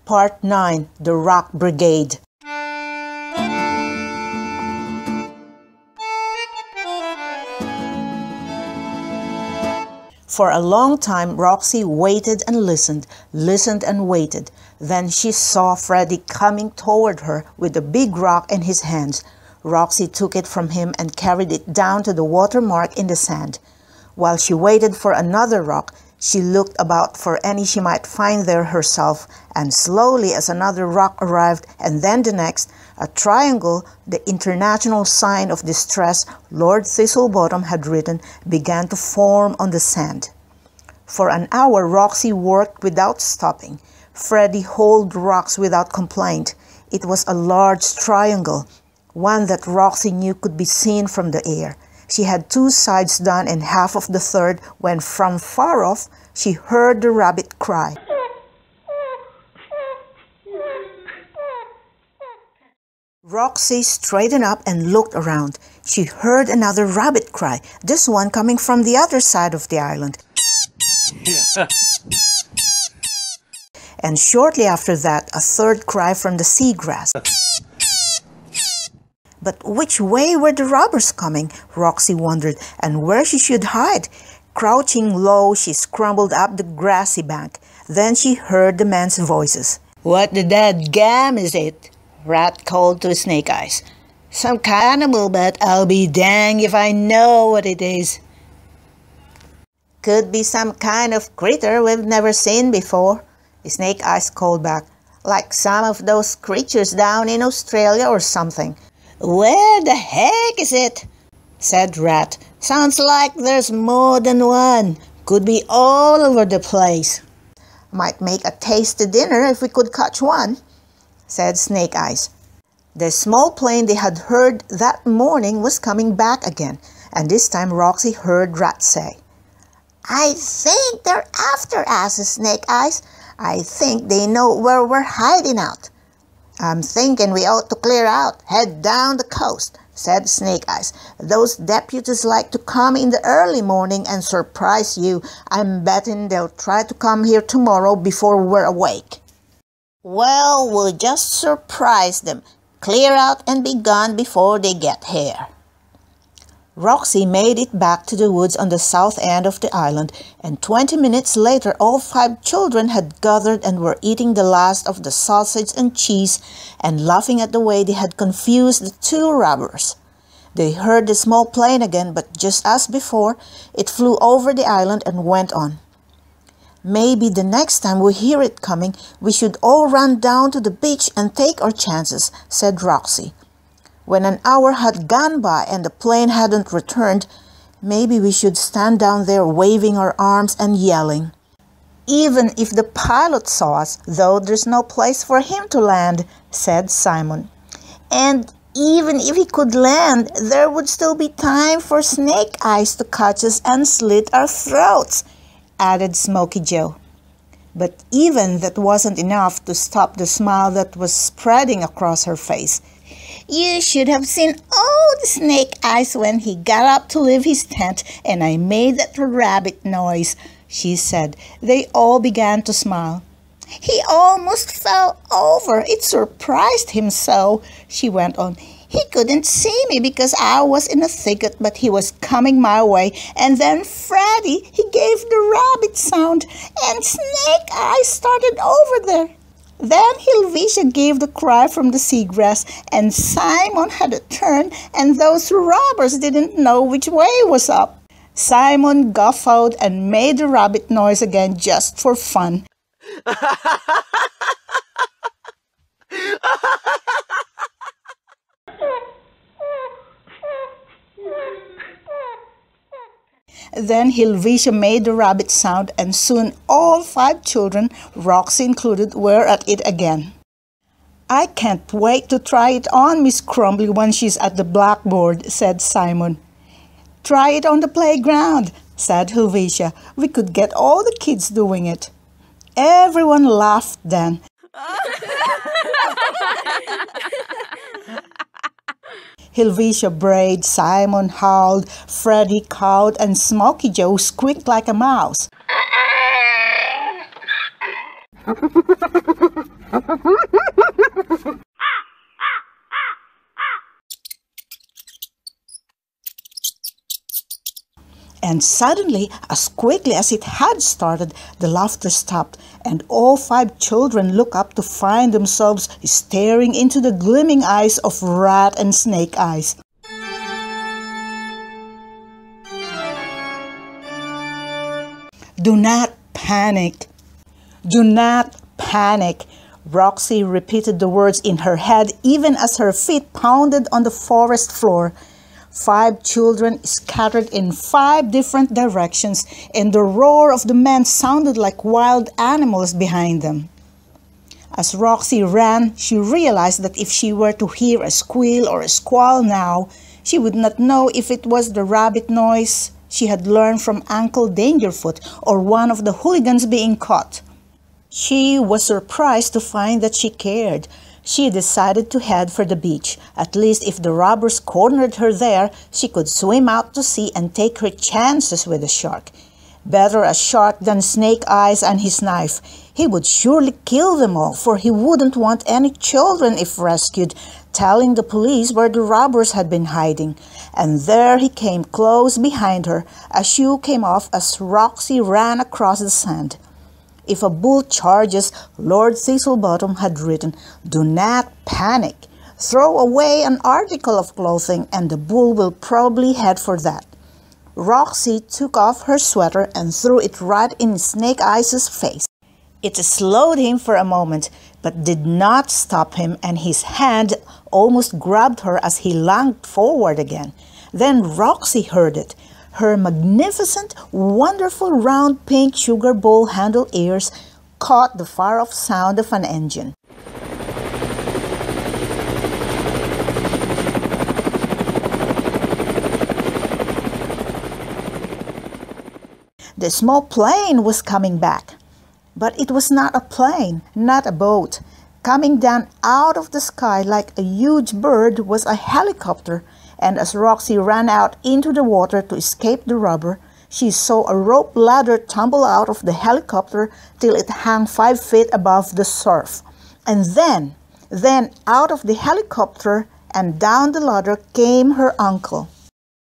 Part 9. The Rock Brigade. For a long time, Roxie waited and listened and waited. Then she saw Freddy coming toward her with a big rock in his hands. Roxie took it from him and carried it down to the watermark in the sand. While she waited for another rock, she looked about for any she might find there herself, and slowly as another rock arrived, and then the next, a triangle, the international sign of distress Lord Thistlebottom had written, began to form on the sand. For an hour Roxie worked without stopping. Freddy hauled rocks without complaint. It was a large triangle, one that Roxie knew could be seen from the air. She had 2 sides done and half of the third when from far off she heard the rabbit cry. Roxie straightened up and looked around. She heard another rabbit cry, this one coming from the other side of the island. And shortly after that, a third cry from the seagrass. But which way were the robbers coming? Roxie wondered, and where she should hide. Crouching low, she scrambled up the grassy bank. Then she heard the men's voices. "What the dead gam is it?" Rat called to Snake Eyes. "Some cannibal, but I'll be danged if I know what it is." "Could be some kind of critter we've never seen before," Snake Eyes called back. "Like some of those creatures down in Australia or something." "Where the heck is it?" said Rat. "Sounds like there's more than one. Could be all over the place." "Might make a tasty dinner if we could catch one," said Snake Eyes. The small plane they had heard that morning was coming back again, and this time Roxie heard Rat say, "I think they're after us, Snake Eyes. I think they know where we're hiding out." "I'm thinking we ought to clear out, head down the coast," said Snake Eyes. "Those deputies like to come in the early morning and surprise you. I'm betting they'll try to come here tomorrow before we're awake." "Well, we'll just surprise them. Clear out and be gone before they get here." Roxie made it back to the woods on the south end of the island, and 20 minutes later all 5 children had gathered and were eating the last of the sausage and cheese and laughing at the way they had confused the 2 robbers. They heard the small plane again, but just as before, it flew over the island and went on. "Maybe the next time we hear it coming, we should all run down to the beach and take our chances," said Roxie. When an hour had gone by and the plane hadn't returned, maybe we should stand down there waving our arms and yelling. "Even if the pilot saw us, though there's no place for him to land," said Simon. "And even if he could land, there would still be time for Snake Eyes to catch us and slit our throats," added Smoky Joe. But even that wasn't enough to stop the smile that was spreading across her face. "You should have seen old Snake Eyes when he got up to leave his tent and I made that rabbit noise," she said. They all began to smile. "He almost fell over. It surprised him so," she went on. "He couldn't see me because I was in a thicket, but he was coming my way. And then Freddy, he gave the rabbit sound, and Snake Eyes started over there. Then Helvetia gave the cry from the seagrass, and Simon had a turn, and those robbers didn't know which way was up." Simon guffawed and made the rabbit noise again just for fun. Then Helvetia made the rabbit sound, and soon all 5 children, Roxie included, were at it again. "I can't wait to try it on Miss Crumbly when she's at the blackboard," said Simon. "Try it on the playground," said Helvetia. "We could get all the kids doing it." Everyone laughed then. Helvetia brayed, Simon howled, Freddy cawed, and Smoky Joe squeaked like a mouse. And suddenly, as quickly as it had started, the laughter stopped, and all 5 children looked up to find themselves staring into the gleaming eyes of Rat and Snake Eyes. "Do not panic. Do not panic." Roxie repeated the words in her head even as her feet pounded on the forest floor. 5 children scattered in 5 different directions, and the roar of the men sounded like wild animals behind them. As Roxie ran, she realized that if she were to hear a squeal or a squall now, she would not know if it was the rabbit noise she had learned from Uncle Dangerfoot or one of the hooligans being caught. She was surprised to find that she cared. She decided to head for the beach. At least if the robbers cornered her there, she could swim out to sea and take her chances with the shark. Better a shark than Snake Eyes and his knife. He would surely kill them all, for he wouldn't want any children if rescued, telling the police where the robbers had been hiding. And there he came close behind her. A shoe came off as Roxie ran across the sand. If a bull charges, Lord Thistlebottom had written, "Do not panic. Throw away an article of clothing and the bull will probably head for that." Roxie took off her sweater and threw it right in Snake Eyes' face. It slowed him for a moment, but did not stop him, and his hand almost grabbed her as he lunged forward again. Then Roxie heard it. Her magnificent, wonderful round pink sugar bowl handle ears caught the far-off sound of an engine. The small plane was coming back. But it was not a plane, not a boat. Coming down out of the sky like a huge bird was a helicopter, and as Roxie ran out into the water to escape the robber, she saw a rope ladder tumble out of the helicopter till it hung 5 feet above the surf. And then out of the helicopter and down the ladder came her uncle.